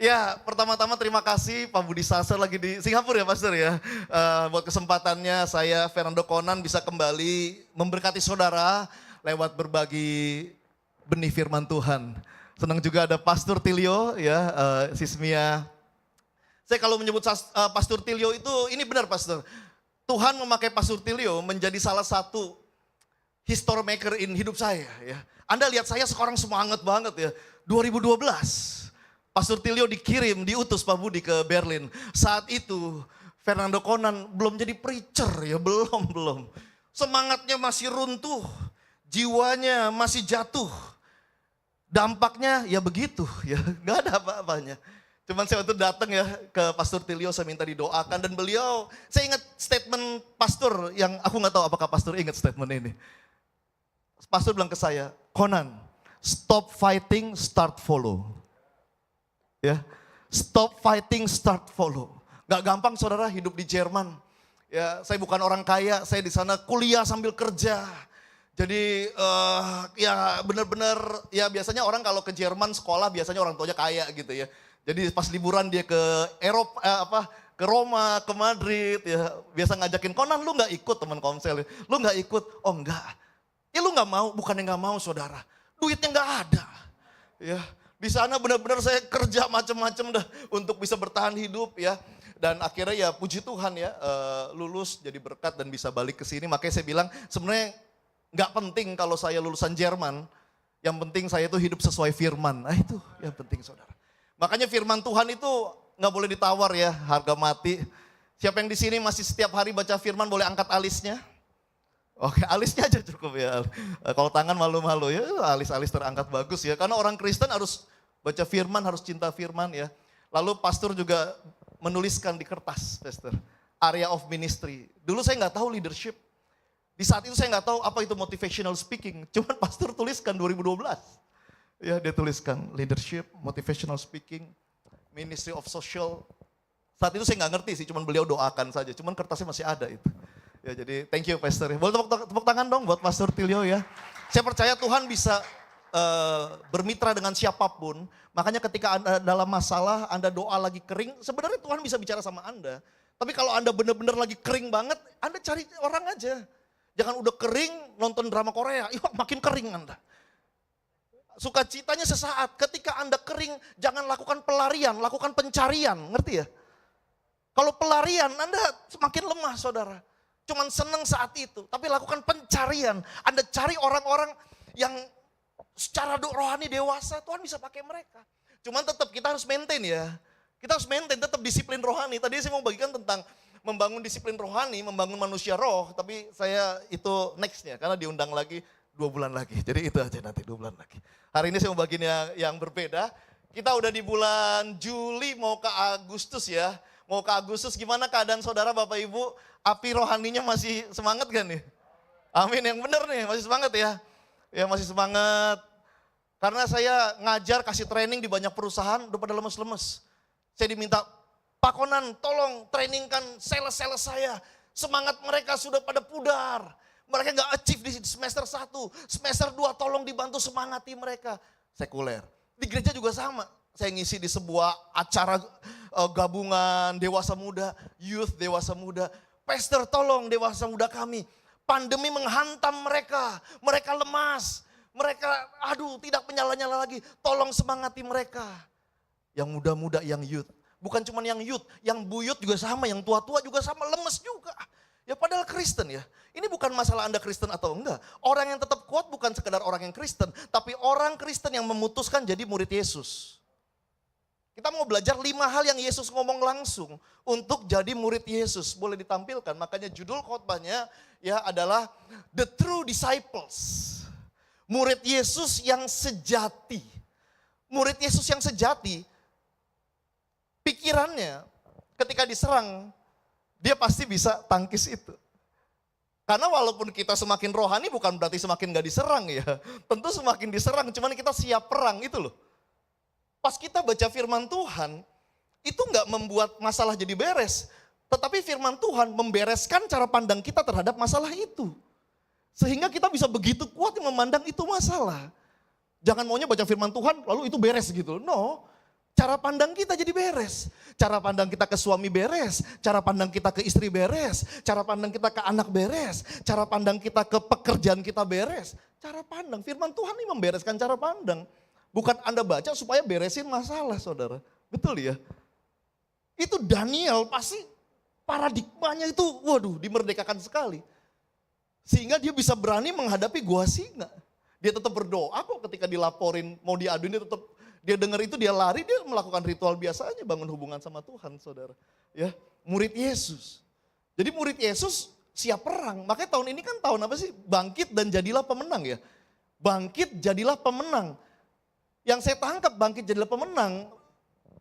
Ya, pertama-tama terima kasih Pak Budi Sasar lagi di Singapura ya Pastor ya. Buat kesempatannya saya Fernando Conan bisa kembali memberkati saudara lewat berbagi benih firman Tuhan. Senang juga ada Pastor Tilio ya, Sismia. Saya kalau menyebut Pastor Tilio itu ini benar Pastor. Tuhan memakai Pastor Tilio menjadi salah satu history maker in hidup saya ya. Anda lihat saya sekarang semangat banget ya. 2012 Pastor Tilio dikirim, diutus Pak Budi ke Berlin. Saat itu Fernando Conan belum jadi preacher ya, belum. Semangatnya masih runtuh, jiwanya masih jatuh. Dampaknya ya begitu ya, gak ada apa-apanya. Cuman saya waktu datang ya ke Pastor Tilio, saya minta didoakan dan beliau, saya ingat statement pastor yang aku gak tahu apakah pastor ingat statement ini. Pastor bilang ke saya, Conan, stop fighting, start follow. Ya, stop fighting, start follow. Gak gampang saudara hidup di Jerman. Ya, saya bukan orang kaya, saya di sana kuliah sambil kerja. Jadi ya benar-benar ya biasanya orang kalau ke Jerman sekolah biasanya orang tuanya kaya gitu ya. Jadi pas liburan dia ke Eropa ke Roma, ke Madrid ya, biasa ngajakin Conan lu nggak ikut teman komsel, lu nggak ikut, oh enggak. Ya lu nggak mau, bukannya nggak mau saudara, duitnya nggak ada. Ya. Di sana benar-benar saya kerja macam-macam dah untuk bisa bertahan hidup ya. Dan akhirnya ya puji Tuhan ya lulus jadi berkat dan bisa balik ke sini. Makanya saya bilang sebenarnya nggak penting kalau saya lulusan Jerman. Yang penting saya itu hidup sesuai firman. Nah itu yang penting saudara. Makanya firman Tuhan itu nggak boleh ditawar ya, harga mati. Siapa yang di sini masih setiap hari baca firman boleh angkat alisnya? Oke, alisnya aja cukup ya. Kalau tangan malu-malu ya, alis-alis terangkat bagus ya. Karena orang Kristen harus baca firman, harus cinta firman ya. Lalu pastor juga menuliskan di kertas, pastor, area of ministry. Dulu saya nggak tahu leadership. Di saat itu saya nggak tahu apa itu motivational speaking. Cuman pastor tuliskan 2012. Ya dia tuliskan leadership, motivational speaking, ministry of social. Saat itu saya nggak ngerti sih, cuman beliau doakan saja. Cuman kertasnya masih ada itu. Ya jadi thank you pastor. Boleh tepuk tangan dong buat Pastor Tilio ya. Saya percaya Tuhan bisa bermitra dengan siapapun. Makanya ketika Anda dalam masalah, Anda doa lagi kering, sebenarnya Tuhan bisa bicara sama Anda. Tapi kalau Anda benar-benar lagi kering banget, Anda cari orang aja. Jangan udah kering nonton drama Korea, makin kering Anda. Sukacitanya sesaat, ketika Anda kering jangan lakukan pelarian, lakukan pencarian, ngerti ya? Kalau pelarian Anda semakin lemah saudara. Cuman seneng saat itu, tapi lakukan pencarian. Anda cari orang-orang yang secara rohani dewasa, Tuhan bisa pakai mereka. Cuman tetap kita harus maintain ya. Kita harus maintain tetap disiplin rohani. Tadi saya mau bagikan tentang membangun disiplin rohani, membangun manusia roh. Tapi saya itu nextnya, karena diundang lagi 2 bulan lagi. Jadi itu aja nanti 2 bulan lagi. Hari ini saya mau bagiin yang berbeda. Kita udah di bulan Juli mau ke Agustus ya. Mau ke Agustus, gimana keadaan saudara Bapak Ibu? Api rohaninya masih semangat kan nih? Amin, yang benar nih, masih semangat ya. Ya masih semangat. Karena saya ngajar, kasih training di banyak perusahaan, udah pada lemes-lemes. Saya diminta, Pak Conan tolong trainingkan sales-sales saya. Semangat mereka sudah pada pudar. Mereka gak achieve di semester 1, semester 2 tolong dibantu semangati mereka. Sekuler. Di gereja juga sama. Saya ngisi di sebuah acara gabungan dewasa muda, youth dewasa muda. Pastor tolong dewasa muda kami. Pandemi menghantam mereka, mereka lemas. Mereka tidak menyala-nyala lagi. Tolong semangati mereka. Yang muda-muda, yang youth. Bukan cuma yang youth, yang buyut juga sama, yang tua-tua juga sama, lemes juga. Ya padahal Kristen ya. Ini bukan masalah Anda Kristen atau enggak. Orang yang tetap kuat bukan sekedar orang yang Kristen. Tapi orang Kristen yang memutuskan jadi murid Yesus. Kita mau belajar 5 hal yang Yesus ngomong langsung untuk jadi murid Yesus. Boleh ditampilkan, makanya judul khotbahnya ya adalah The True Disciples. Murid Yesus yang sejati. Murid Yesus yang sejati, pikirannya ketika diserang, dia pasti bisa tangkis itu. Karena walaupun kita semakin rohani bukan berarti semakin gak diserang ya. Tentu semakin diserang, cuman kita siap perang itu loh. Pas kita baca firman Tuhan, itu nggak membuat masalah jadi beres. Tetapi firman Tuhan membereskan cara pandang kita terhadap masalah itu. Sehingga kita bisa begitu kuat memandang itu masalah. Jangan maunya baca firman Tuhan lalu itu beres gitu. No, Cara pandang kita jadi beres. Cara pandang kita ke suami beres. Cara pandang kita ke istri beres. Cara pandang kita ke anak beres. Cara pandang kita ke pekerjaan kita beres. Cara pandang, firman Tuhan ini membereskan cara pandang. Bukan Anda baca supaya beresin masalah, saudara. Betul ya? Itu Daniel pasti paradigmanya itu, waduh, dimerdekakan sekali. Sehingga dia bisa berani menghadapi gua singa. Dia tetap berdoa kok ketika dilaporin, mau diaduin dia tetap, dia dengar itu dia lari, dia melakukan ritual biasa aja bangun hubungan sama Tuhan, saudara. Ya, murid Yesus. Jadi murid Yesus siap perang. Makanya tahun ini kan tahun apa sih? Bangkit dan jadilah pemenang ya. Bangkit jadilah pemenang. Yang saya tangkap bangkit jadilah pemenang.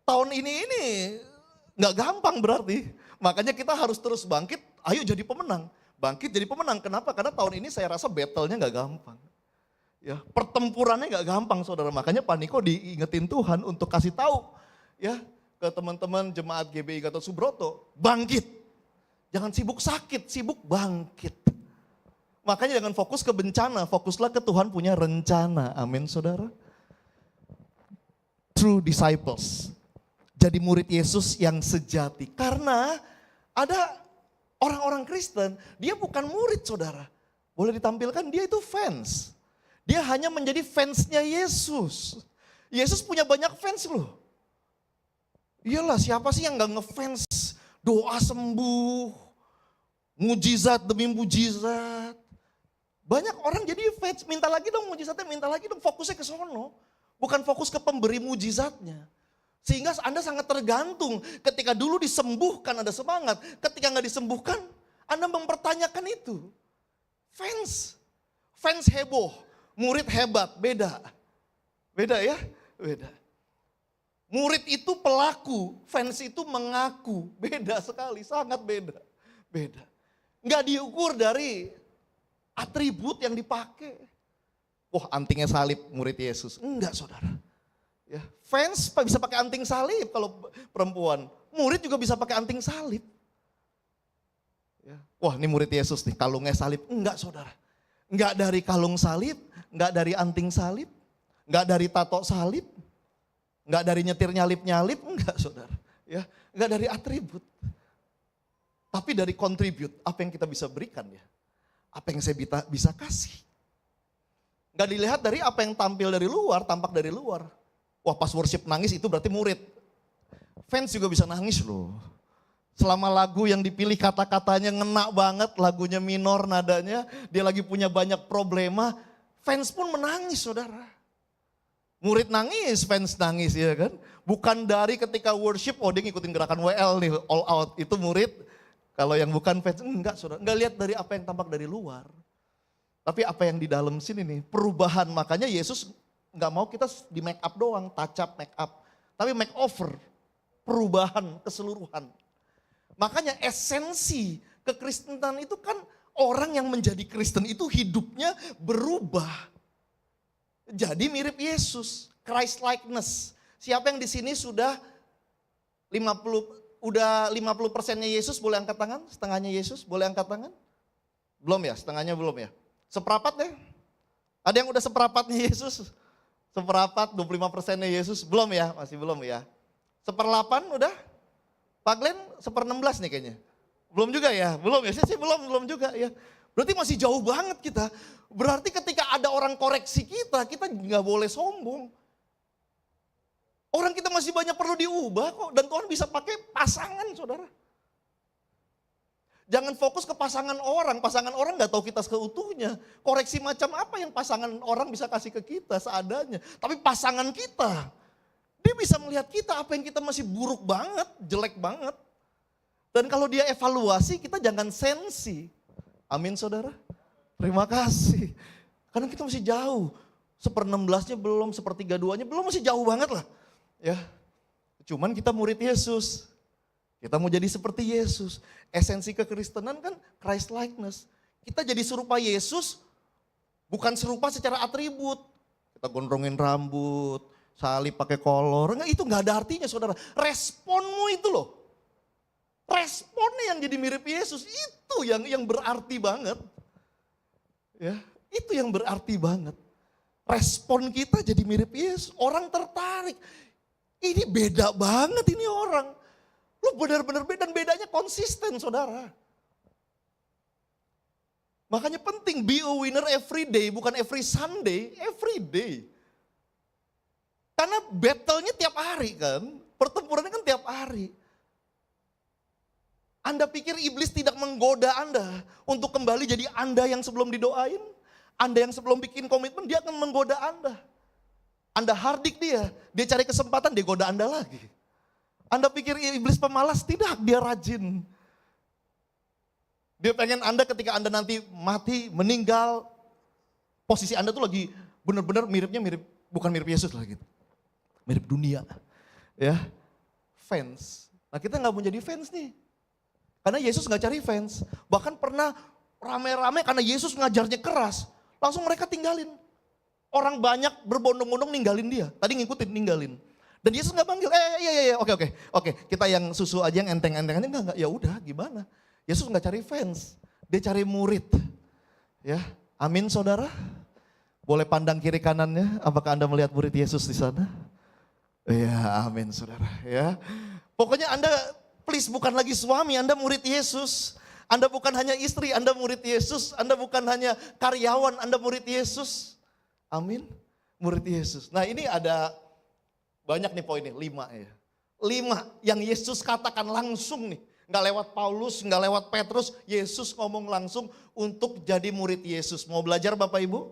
Tahun ini nggak gampang berarti. Makanya kita harus terus bangkit, ayo jadi pemenang. Bangkit jadi pemenang. Kenapa? Karena tahun ini saya rasa battle-nya nggak gampang. Ya, pertempurannya nggak gampang, saudara. Makanya Pak Niko diingetin Tuhan untuk kasih tahu ya ke teman-teman jemaat GBI Gatot Subroto, bangkit. Jangan sibuk sakit, sibuk bangkit. Makanya jangan fokus ke bencana, fokuslah ke Tuhan punya rencana. Amin, saudara. True disciples. Jadi murid Yesus yang sejati. Karena ada orang-orang Kristen, dia bukan murid, saudara. Boleh ditampilkan, dia itu fans. Dia hanya menjadi fansnya Yesus. Yesus punya banyak fans loh. Iyalah, siapa sih yang gak ngefans doa sembuh, mujizat demi mujizat. Banyak orang jadi fans, minta lagi dong mujizatnya, minta lagi dong, fokusnya ke sono. Bukan fokus ke pemberi mujizatnya. Sehingga Anda sangat tergantung, ketika dulu disembuhkan Anda semangat, ketika gak disembuhkan Anda mempertanyakan itu. Fans heboh, murid hebat, beda. Beda ya, beda. Murid itu pelaku, fans itu mengaku, beda sekali, sangat beda. Beda. Nggak diukur dari atribut yang dipakai. Wah, antingnya salib murid Yesus. Enggak, saudara. Ya, fans bisa pakai anting salib kalau perempuan. Murid juga bisa pakai anting salib. Ya. Wah, ini murid Yesus nih, kalungnya salib. Enggak, saudara. Enggak dari kalung salib, enggak dari anting salib, enggak dari tato salib, enggak dari nyetir nyalip-nyalip, enggak, saudara. Ya, enggak dari atribut. Tapi dari contribute, apa yang kita bisa berikan ya. Apa yang saya bisa kasih. Enggak dilihat dari apa yang tampil dari luar, tampak dari luar. Wah, pas worship nangis itu berarti murid. Fans juga bisa nangis loh. Selama lagu yang dipilih kata-katanya ngena banget, lagunya minor nadanya, dia lagi punya banyak problema, fans pun menangis, saudara. Murid nangis, fans nangis, ya kan? Bukan dari ketika worship, oh dia ngikutin gerakan WL nih, all out, itu murid. Kalau yang bukan fans, enggak, saudara. Enggak lihat dari apa yang tampak dari luar. Tapi apa yang di dalam sini nih, perubahan. Makanya Yesus enggak mau kita di make up doang, touch up, make up. Tapi make over, perubahan keseluruhan. Makanya esensi kekristenan itu kan orang yang menjadi Kristen itu hidupnya berubah. Jadi mirip Yesus, Christ likeness. Siapa yang di sini sudah 50%-nya Yesus boleh angkat tangan? Setengahnya Yesus boleh angkat tangan? Belum ya, setengahnya belum ya. Seperempat deh. Ada yang udah seperempatnya Yesus? Seperempat, 25%-nya Yesus? Belum ya, masih belum ya. Seperlapan udah? Pak Glenn 1/16 nih kayaknya. Belum juga ya? Belum ya? Saya belum juga ya. Berarti masih jauh banget kita. Berarti ketika ada orang koreksi kita nggak boleh sombong. Orang kita masih banyak perlu diubah kok. Dan Tuhan bisa pakai pasangan, saudara. Jangan fokus ke pasangan orang nggak tahu kita seutuhnya. Koreksi macam apa yang pasangan orang bisa kasih ke kita seadanya. Tapi pasangan kita, dia bisa melihat kita apa yang kita masih buruk banget, jelek banget. Dan kalau dia evaluasi, kita jangan sensi. Amin, saudara. Terima kasih. Karena kita masih jauh. 1/16-nya belum, 1/32-nya belum, masih jauh banget lah. Ya. Cuman kita murid Yesus. Kita mau jadi seperti Yesus. Esensi kekristenan kan Christ likeness. Kita jadi serupa Yesus, bukan serupa secara atribut. Kita gondrongin rambut, salib pakai kolor, enggak, itu nggak ada artinya, saudara. Responmu itu loh. Responnya yang jadi mirip Yesus, itu yang berarti banget. Ya, itu yang berarti banget. Respon kita jadi mirip Yesus, orang tertarik. Ini beda banget ini orang. Lu benar-benar beda, dan bedanya konsisten saudara. Makanya penting be a winner every day, bukan every Sunday, every day. Karena battle-nya tiap hari kan, pertempurannya kan tiap hari. Anda pikir iblis tidak menggoda Anda untuk kembali jadi Anda yang sebelum didoain? Anda yang sebelum bikin komitmen, dia akan menggoda Anda. Anda hardik dia cari kesempatan, dia goda Anda lagi. Anda pikir iblis pemalas? Tidak, dia rajin. Dia pengen Anda ketika Anda nanti mati, meninggal, posisi Anda tuh lagi benar-benar mirip, bukan mirip Yesus lah gitu. Mirip dunia. Ya, fans. Nah kita gak mau jadi fans nih. Karena Yesus gak cari fans. Bahkan pernah rame-rame karena Yesus ngajarnya keras. Langsung mereka tinggalin. Orang banyak berbondong-bondong ninggalin dia. Tadi ngikutin, ninggalin. Dan Yesus gak panggil, iya, oke. Kita yang susu aja, yang enteng-enteng aja, enggak, ya udah gimana. Yesus gak cari fans, dia cari murid. Ya, amin saudara. Boleh pandang kiri kanannya, apakah Anda melihat murid Yesus di sana? Ya, amin saudara. Ya, pokoknya Anda please bukan lagi suami, Anda murid Yesus. Anda bukan hanya istri, Anda murid Yesus. Anda bukan hanya karyawan, Anda murid Yesus. Amin, murid Yesus. Nah ini ada banyak nih poinnya, 5 ya. 5 yang Yesus katakan langsung nih. Nggak lewat Paulus, nggak lewat Petrus, Yesus ngomong langsung untuk jadi murid Yesus. Mau belajar Bapak Ibu?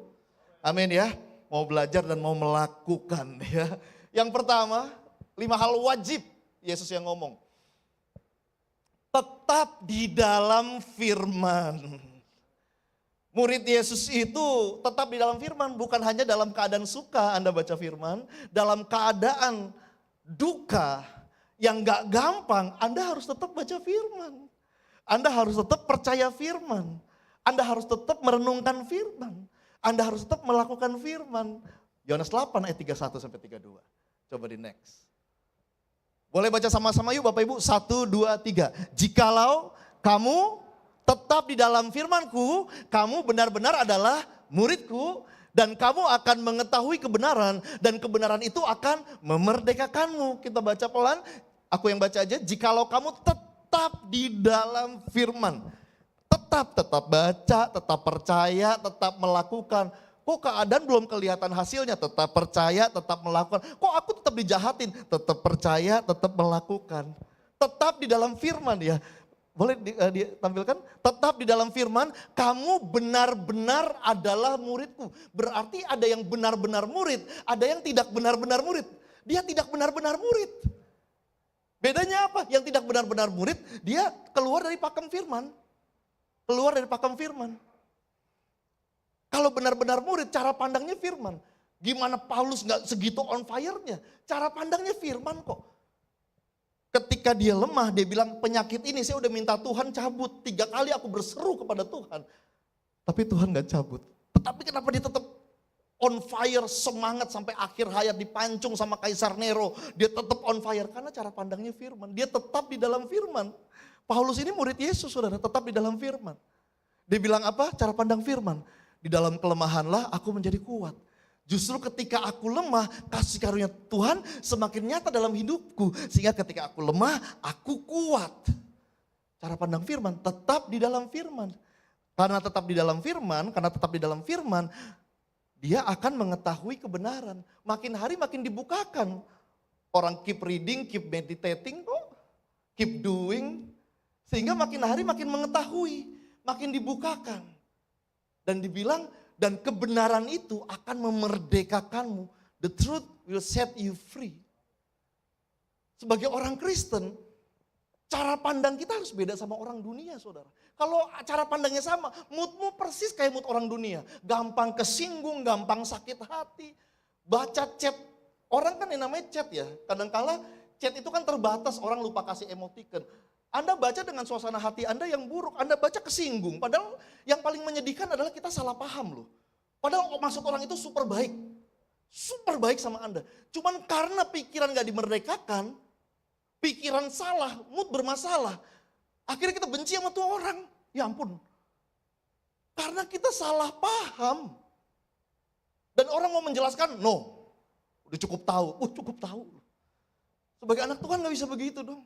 Amin ya. Mau belajar dan mau melakukan ya. Yang pertama, 5 hal wajib Yesus yang ngomong. Tetap di dalam firman. Murid Yesus itu tetap di dalam firman, bukan hanya dalam keadaan suka Anda baca firman, dalam keadaan duka yang gak gampang, Anda harus tetap baca firman. Anda harus tetap percaya firman. Anda harus tetap merenungkan firman. Anda harus tetap melakukan firman. Yohanes 8 ayat 31 sampai 32. Coba di next. Boleh baca sama-sama yuk Bapak Ibu. 1, 2, 3. Jikalau kamu tetap di dalam firman-Ku, kamu benar-benar adalah murid-Ku, dan kamu akan mengetahui kebenaran, dan kebenaran itu akan memerdekakanmu. Kita baca pelan, aku yang baca aja. Jikalau kamu tetap di dalam firman. Tetap baca, tetap percaya, tetap melakukan. Kok keadaan belum kelihatan hasilnya, tetap percaya, tetap melakukan. Kok aku tetap dijahatin, tetap percaya, tetap melakukan. Tetap di dalam firman ya. Boleh ditampilkan? Tetap di dalam firman, kamu benar-benar adalah muridku. Berarti ada yang benar-benar murid, ada yang tidak benar-benar murid. Dia tidak benar-benar murid. Bedanya apa? Yang tidak benar-benar murid, dia keluar dari pakem firman. Keluar dari pakem firman. Kalau benar-benar murid, cara pandangnya firman. Gimana Paulus gak segitu on fire-nya? Cara pandangnya firman kok. Ketika dia lemah, dia bilang penyakit ini saya udah minta Tuhan cabut. 3 kali aku berseru kepada Tuhan. Tapi Tuhan gak cabut. Tetapi kenapa dia tetap on fire, semangat sampai akhir hayat, dipancung sama Kaisar Nero. Dia tetap on fire karena cara pandangnya firman. Dia tetap di dalam firman. Paulus ini murid Yesus saudara, tetap di dalam firman. Dia bilang apa? Cara pandang firman. Di dalam kelemahanlah aku menjadi kuat. Justru ketika aku lemah, kasih karunia Tuhan semakin nyata dalam hidupku. Sehingga ketika aku lemah, aku kuat. Cara pandang firman, tetap di dalam firman. Karena tetap di dalam firman, dia akan mengetahui kebenaran. Makin hari makin dibukakan. Orang keep reading, keep meditating kok. Keep doing. Sehingga makin hari makin mengetahui, makin dibukakan. Dan dibilang, dan kebenaran itu akan memerdekakanmu. The truth will set you free. Sebagai orang Kristen, cara pandang kita harus beda sama orang dunia saudara. Kalau cara pandangnya sama, moodmu persis kayak mood orang dunia. Gampang kesinggung, gampang sakit hati. Baca chat, orang kan yang namanya chat ya. Kadangkala chat itu kan terbatas, orang lupa kasih emoticon. Anda baca dengan suasana hati Anda yang buruk, Anda baca kesinggung. Padahal yang paling menyedihkan adalah kita salah paham loh. Padahal maksud orang itu super baik sama Anda. Cuman karena pikiran gak dimerdekakan, pikiran salah, mood bermasalah. Akhirnya kita benci sama tuh orang, ya ampun. Karena kita salah paham. Dan orang mau menjelaskan, no, udah cukup tahu, cukup tahu. Sebagai anak Tuhan gak bisa begitu dong.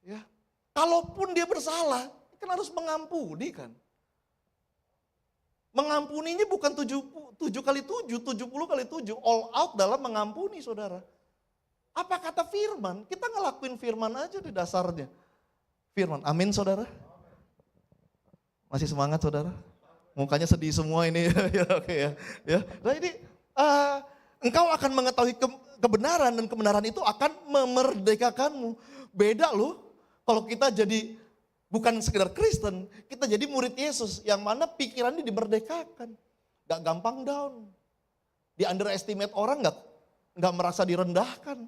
Ya. Kalaupun dia bersalah, kan harus mengampuni kan. Mengampuninya bukan 7 kali 7, 70 kali 7, all out dalam mengampuni saudara. Apa kata firman? Kita ngelakuin firman aja di dasarnya. Firman, amin saudara. Masih semangat saudara? Mukanya sedih semua ini. Ya, oke ya. Nah ini, engkau akan mengetahui kebenaran dan kebenaran itu akan memerdekakanmu. Beda loh, kalau kita jadi bukan sekedar Kristen, kita jadi murid Yesus yang mana pikirannya dimerdekakan. Gak gampang down. Di underestimate orang gak merasa direndahkan.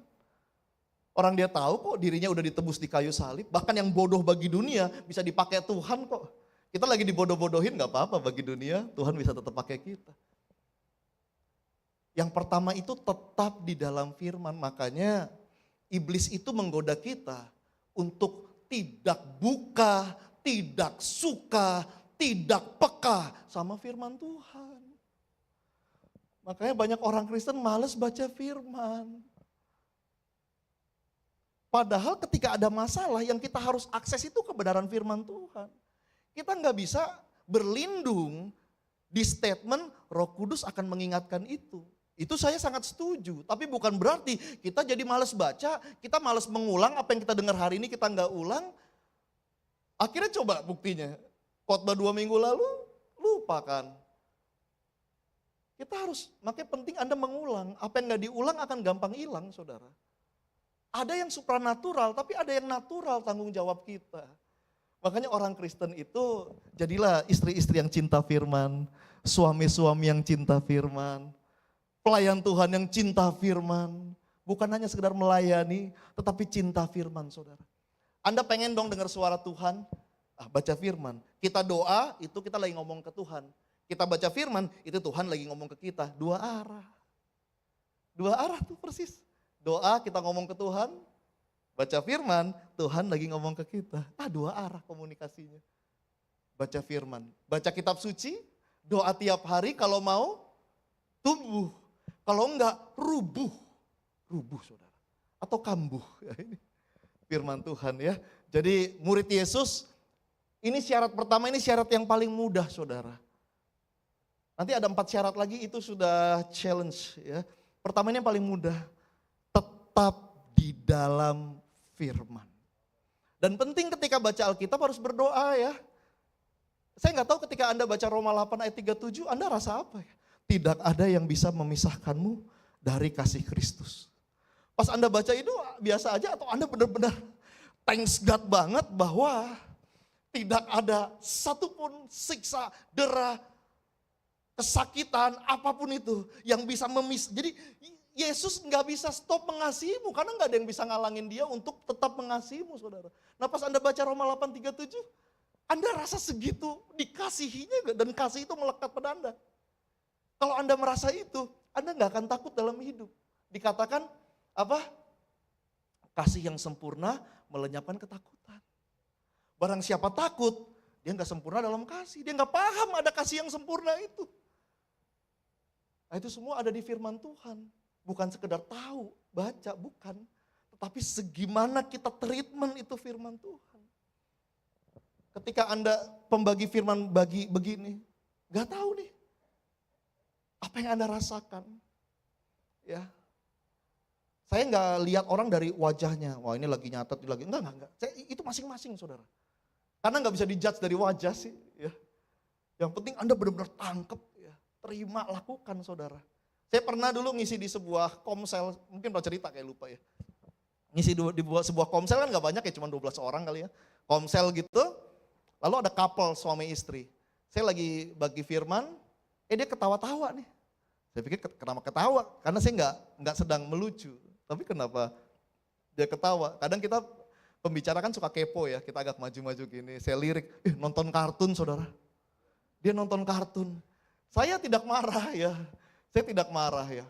Orang dia tahu kok dirinya udah ditebus di kayu salib. Bahkan yang bodoh bagi dunia bisa dipakai Tuhan kok. Kita lagi dibodoh-bodohin gak apa-apa bagi dunia, Tuhan bisa tetap pakai kita. Yang pertama itu tetap di dalam firman, makanya iblis itu menggoda kita untuk tidak buka, tidak suka, tidak peka sama firman Tuhan. Makanya banyak orang Kristen males baca firman. Padahal ketika ada masalah yang kita harus akses itu kebenaran firman Tuhan. Kita nggak bisa berlindung di statement Roh Kudus akan mengingatkan itu. Itu saya sangat setuju, tapi bukan berarti kita jadi malas baca, kita malas mengulang apa yang kita dengar hari ini kita nggak ulang. Akhirnya coba buktinya, khotbah 2 minggu lalu lupakan. Kita harus, makanya penting Anda mengulang, apa yang nggak diulang akan gampang hilang saudara. Ada yang supranatural, tapi ada yang natural tanggung jawab kita. Makanya orang Kristen itu jadilah istri-istri yang cinta firman, suami-suami yang cinta firman, pelayan Tuhan yang cinta firman. Bukan hanya sekedar melayani, tetapi cinta firman saudara. Anda pengen dong dengar suara Tuhan, baca firman. Kita doa, itu kita lagi ngomong ke Tuhan. Kita baca firman, itu Tuhan lagi ngomong ke kita. 2 arah. 2 arah tuh persis. Doa kita ngomong ke Tuhan, baca firman, Tuhan lagi ngomong ke kita. 2 arah komunikasinya. Baca firman, baca kitab suci, doa tiap hari kalau mau tumbuh. Kalau enggak rubuh. Rubuh saudara. Atau kambuh. Ya, ini firman Tuhan ya. Jadi murid Yesus, ini syarat pertama, ini syarat yang paling mudah saudara. Nanti ada 4 syarat lagi, itu sudah challenge ya. Pertama ini yang paling mudah, tetap di dalam firman. Dan penting ketika baca Alkitab harus berdoa ya. Saya nggak tahu ketika Anda baca Roma 8 ayat 37, Anda rasa apa ya? Tidak ada yang bisa memisahkanmu dari kasih Kristus. Pas Anda baca itu biasa aja atau Anda benar-benar thanks God banget bahwa tidak ada satupun siksa, dera, kesakitan, apapun itu yang bisa memisahkan. Jadi Yesus nggak bisa stop mengasihimu karena nggak ada yang bisa ngalangin dia untuk tetap mengasihimu saudara. Nah pas Anda baca Roma 8:37, Anda rasa segitu dikasihinya dan kasih itu melekat pada Anda. Kalau Anda merasa itu, Anda nggak akan takut dalam hidup. Dikatakan apa? Kasih yang sempurna melenyapkan ketakutan. Barang siapa takut, dia nggak sempurna dalam kasih. Dia nggak paham ada kasih yang sempurna itu. Nah, itu semua ada di firman Tuhan. Bukan sekedar tahu, baca, bukan. Tetapi segimana kita treatment itu firman Tuhan. Ketika Anda pembagi firman bagi begini, gak tahu nih. Apa yang Anda rasakan? Ya. Saya gak lihat orang dari wajahnya. Wah ini lagi nyatet, lagi enggak. Itu masing-masing saudara. Karena gak bisa dijudge dari wajah sih. Ya. Yang penting Anda benar-benar tangkep. Ya. Terima, lakukan saudara. Saya pernah dulu ngisi di sebuah komsel, mungkin pernah cerita kayak lupa ya. Ngisi di sebuah komsel kan gak banyak ya, cuma 12 orang kali ya. Komsel gitu, lalu ada couple suami istri. Saya lagi bagi firman, dia ketawa-tawa nih. Saya pikir kenapa ketawa, karena saya nggak sedang melucu. Tapi kenapa dia ketawa? Kadang kita pembicara kan suka kepo ya, kita agak maju-maju gini. Saya lirik, nonton kartun saudara. Dia nonton kartun. Saya tidak marah ya. Saya tidak marah ya.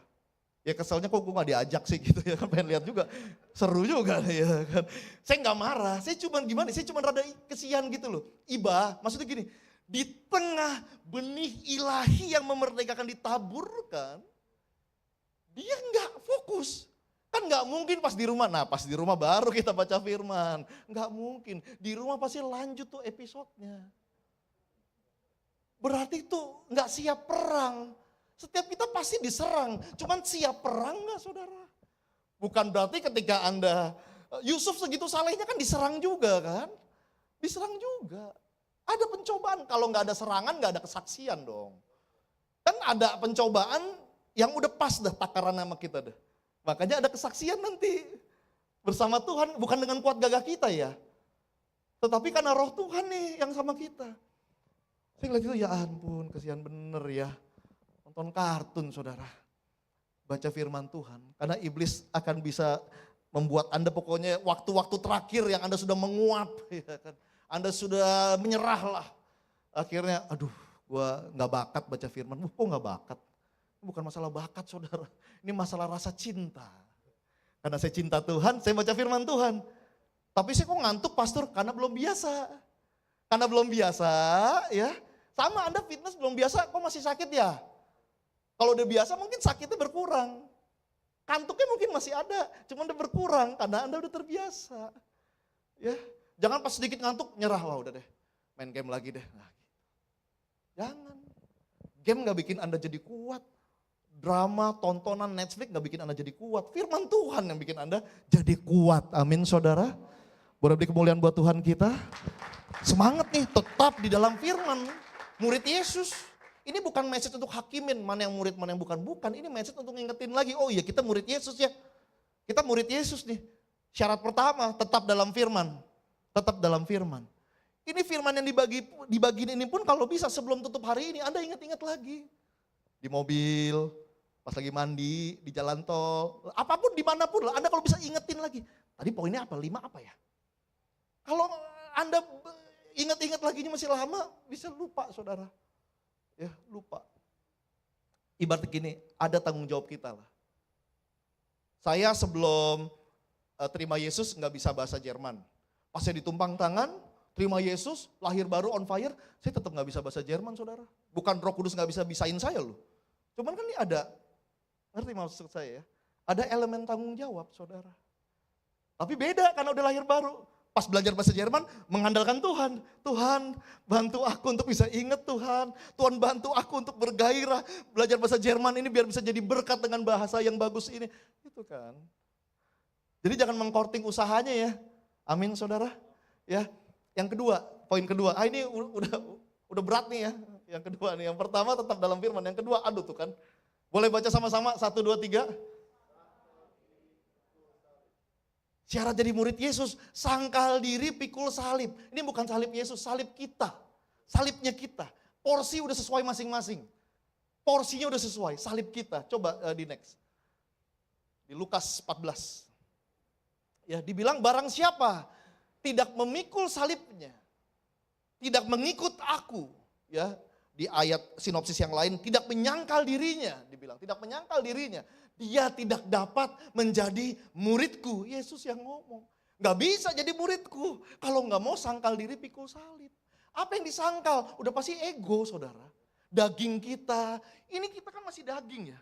Ya keselnya kok gue gak diajak sih gitu ya kan, pengen lihat juga. Seru juga ya kan. Saya gak marah, saya cuma gimana, saya cuma rada kesian gitu loh. Iba, maksudnya gini, di tengah benih ilahi yang memerdekakan ditaburkan, dia gak fokus. Kan nggak mungkin pas di rumah, nah pas di rumah baru kita baca firman. Nggak mungkin, di rumah pasti lanjut tuh episodenya. Berarti itu nggak siap perang. Setiap kita pasti diserang, cuman siap perang nggak saudara? Bukan berarti ketika Anda, Yusuf segitu salehnya kan diserang juga kan? Diserang juga. Ada pencobaan, kalau nggak ada serangan nggak ada kesaksian dong. Kan ada pencobaan yang udah pas dah takaran nama kita dah. Makanya ada kesaksian nanti. Bersama Tuhan, bukan dengan kuat gagah kita ya. Tetapi karena roh Tuhan nih yang sama kita. Saya ngeliat itu, ya ampun kasihan bener ya. Nonton kartun saudara. Baca firman Tuhan. Karena iblis akan bisa membuat Anda pokoknya waktu-waktu terakhir yang Anda sudah menguap. Ya kan? Anda sudah menyerah lah. Akhirnya aduh gue gak bakat baca firman. Kok gak bakat? Bukan masalah bakat saudara. Ini masalah rasa cinta. Karena saya cinta Tuhan, saya baca firman Tuhan. Tapi saya kok ngantuk pastor? Karena belum biasa. Karena belum biasa ya. Sama Anda fitness belum biasa, kok masih sakit ya? Kalau udah biasa mungkin sakitnya berkurang. Kantuknya mungkin masih ada, cuma udah berkurang karena Anda udah terbiasa. Ya, jangan pas sedikit ngantuk nyerah, wah udah deh, main game lagi deh. Nah, gitu. Jangan. Game gak bikin Anda jadi kuat. Drama, tontonan, Netflix gak bikin Anda jadi kuat. Firman Tuhan yang bikin Anda jadi kuat. Amin saudara. Boleh beri kemuliaan buat Tuhan kita. Semangat nih, tetap di dalam firman. Murid Yesus. Ini bukan message untuk hakimin mana yang murid, mana yang bukan. Bukan, ini message untuk ngingetin lagi. Oh iya kita murid Yesus ya. Kita murid Yesus nih. Syarat pertama, tetap dalam firman. Tetap dalam firman. Ini firman yang dibagi ini pun kalau bisa sebelum tutup hari ini Anda ingat-ingat lagi. Di mobil, pas lagi mandi, di jalan tol, apapun dimanapun lah. Anda kalau bisa ingetin lagi. Tadi poinnya apa? 5 apa ya? Kalau Anda ingat-ingat lagi masih lama, bisa lupa saudara. Ya lupa. Ibarat gini, ada tanggung jawab kita lah. Saya sebelum terima Yesus nggak bisa bahasa Jerman. Pas saya ditumpang tangan, terima Yesus, lahir baru on fire, saya tetap nggak bisa bahasa Jerman saudara. Bukan Roh Kudus nggak bisa bisain saya loh. Cuman kan ini ada, ngerti maksud saya ya? Ada elemen tanggung jawab saudara. Tapi beda karena udah lahir baru. Pas belajar bahasa Jerman, mengandalkan Tuhan. Tuhan bantu aku untuk bisa ingat Tuhan. Tuhan bantu aku untuk bergairah. Belajar bahasa Jerman ini biar bisa jadi berkat dengan bahasa yang bagus ini. Itu kan. Jadi jangan mengkorting usahanya ya. Amin saudara. Ya. Yang kedua, poin kedua. Ini udah berat nih ya. Yang kedua nih. Yang pertama tetap dalam firman. Yang kedua aduh tuh kan. Boleh baca sama-sama 1, 2, 3. Syarat jadi murid Yesus, sangkal diri pikul salib. Ini bukan salib Yesus, salib kita. Salibnya kita. Porsi udah sesuai masing-masing. Porsinya udah sesuai, salib kita. Coba di next. Di Lukas 14. Ya, dibilang barang siapa tidak memikul salibnya, tidak mengikut aku, ya. Di ayat sinopsis yang lain, tidak menyangkal dirinya, dibilang tidak menyangkal dirinya. Dia tidak dapat menjadi muridku. Yesus yang ngomong. Gak bisa jadi muridku. Kalau gak mau sangkal diri pikul salib. Apa yang disangkal? Udah pasti ego saudara. Daging kita. Ini kita kan masih daging ya.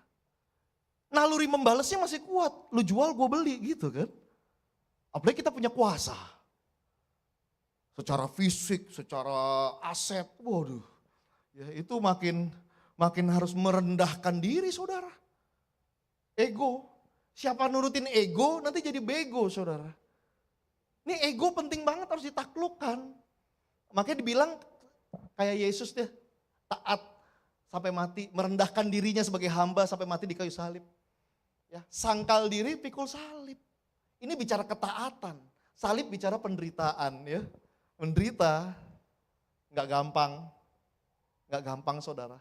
Naluri membalesnya masih kuat. Lu jual gue beli gitu kan. Apalagi kita punya kuasa. Secara fisik, secara aset. Waduh. Ya itu makin harus merendahkan diri saudara. Ego, siapa nurutin ego nanti jadi bego saudara. Ini ego penting banget harus ditaklukkan. Makanya dibilang kayak Yesus deh, taat sampai mati, merendahkan dirinya sebagai hamba sampai mati di kayu salib. Ya, sangkal diri pikul salib. Ini bicara ketaatan, salib bicara penderitaan ya. Menderita nggak gampang saudara.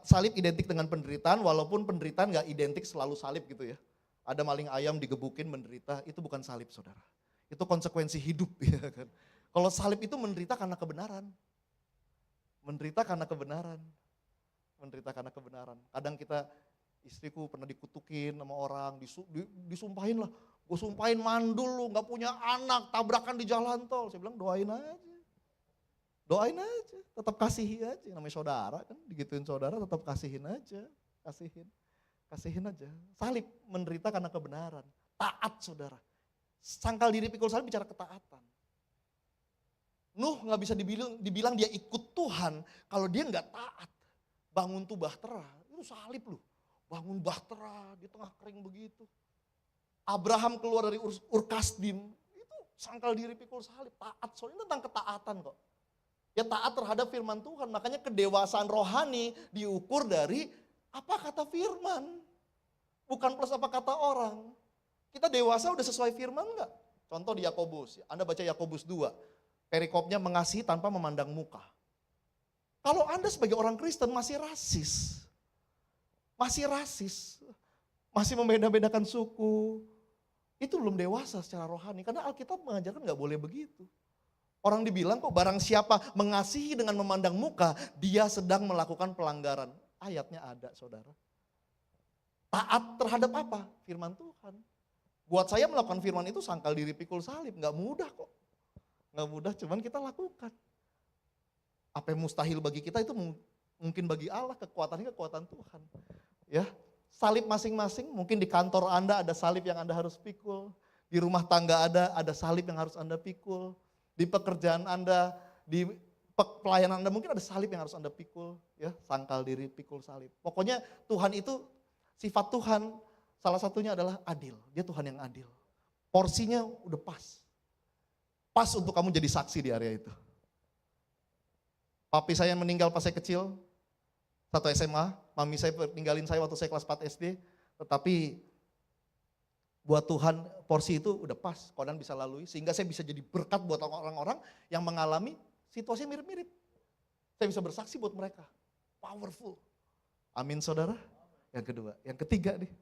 Salib identik dengan penderitaan, walaupun penderitaan gak identik selalu salib gitu ya. Ada maling ayam digebukin menderita, itu bukan salib saudara. Itu konsekuensi hidup ya kan. Kalau salib itu menderita karena kebenaran. Menderita karena kebenaran. Menderita karena kebenaran. Kadang kita, istriku pernah dikutukin sama orang, disumpahin lah. Gue sumpahin mandul lu, gak punya anak, tabrakan di jalan tol. Saya bilang doain aja. Doain aja, tetap kasihi aja, namanya saudara kan, digituin saudara tetap kasihin aja, kasihin. Kasihin aja. Salib, menderita karena kebenaran. Taat saudara. Sangkal diri pikul salib bicara ketaatan. Nuh gak bisa dibilang dia ikut Tuhan kalau dia gak taat. Bangun tuh bahtera, itu salib loh. Bangun bahtera di tengah kering begitu. Abraham keluar dari Ur Kasdim, itu sangkal diri pikul salib, taat. Soalnya tentang ketaatan kok. Ya taat terhadap firman Tuhan, makanya kedewasaan rohani diukur dari apa kata firman. Bukan plus apa kata orang. Kita dewasa udah sesuai firman enggak? Contoh di Yakobus, Anda baca Yakobus 2, perikopnya mengasihi tanpa memandang muka. Kalau Anda sebagai orang Kristen masih rasis, masih membeda-bedakan suku, itu belum dewasa secara rohani. Karena Alkitab mengajarkan gak boleh begitu. Orang dibilang kok barang siapa mengasihi dengan memandang muka, dia sedang melakukan pelanggaran. Ayatnya ada saudara. Taat terhadap apa? Firman Tuhan. Buat saya melakukan firman itu sangkal diri pikul salib, gak mudah kok. Gak mudah, cuman kita lakukan. Apa yang mustahil bagi kita itu mungkin bagi Allah, kekuatannya kekuatan Tuhan. Ya, salib masing-masing, mungkin di kantor Anda ada salib yang Anda harus pikul. Di rumah tangga ada salib yang harus Anda pikul. Di pekerjaan Anda, di pelayanan Anda mungkin ada salib yang harus Anda pikul. Ya, sangkal diri pikul salib. Pokoknya Tuhan itu, sifat Tuhan salah satunya adalah adil. Dia Tuhan yang adil. Porsinya udah pas. Pas untuk kamu jadi saksi di area itu. Papi saya meninggal pas saya kecil, satu SMA, mami saya ninggalin saya waktu saya kelas 4 SD, tetapi buat Tuhan porsi itu udah pas, kodan bisa lalui, sehingga saya bisa jadi berkat buat orang-orang yang mengalami situasi mirip-mirip. Saya bisa bersaksi buat mereka, powerful. Amin saudara. Yang kedua, yang ketiga nih.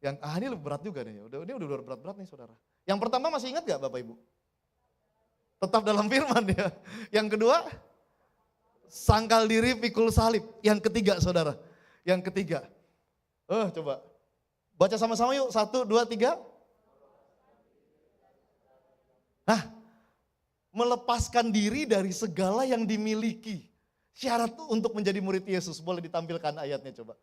Ini lebih berat juga nih, ini udah berat-berat nih saudara. Yang pertama masih ingat gak Bapak Ibu? Tetap dalam firman ya. Yang kedua, sangkal diri pikul salib. Yang ketiga saudara. Yang ketiga. Coba. Baca sama-sama yuk. 1, 2, 3. Nah. Melepaskan diri dari segala yang dimiliki. Syarat untuk menjadi murid Yesus. Boleh ditampilkan ayatnya coba.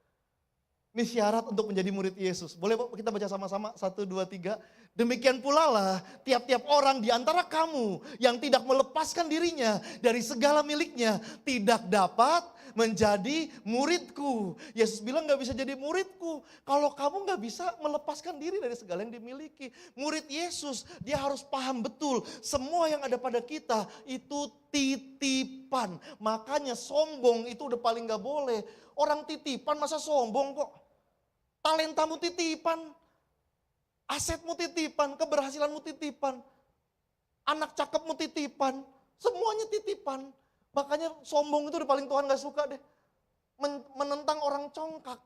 Ini syarat untuk menjadi murid Yesus. Boleh kita baca sama-sama? 1, 2, 3. Demikian pula lah tiap-tiap orang di antara kamu yang tidak melepaskan dirinya dari segala miliknya tidak dapat menjadi muridku. Yesus bilang gak bisa jadi muridku kalau kamu gak bisa melepaskan diri dari segala yang dimiliki. Murid Yesus dia harus paham betul semua yang ada pada kita itu titipan. Makanya sombong itu udah paling gak boleh. Orang titipan masa sombong kok. Talentamu titipan. Asetmu titipan, keberhasilanmu titipan, anak cakepmu titipan, semuanya titipan. Makanya sombong itu udah paling Tuhan gak suka deh. Menentang orang congkak.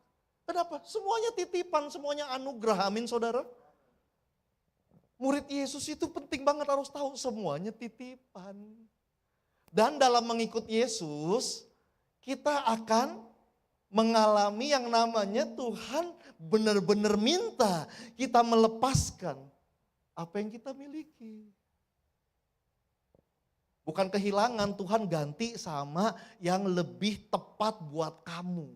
Kenapa? Semuanya titipan, semuanya anugerah. Amin saudara. Murid Yesus itu penting banget harus tahu semuanya titipan. Dan dalam mengikut Yesus, kita akan mengalami yang namanya Tuhan benar-benar minta kita melepaskan apa yang kita miliki. Bukan kehilangan, Tuhan ganti sama yang lebih tepat buat kamu.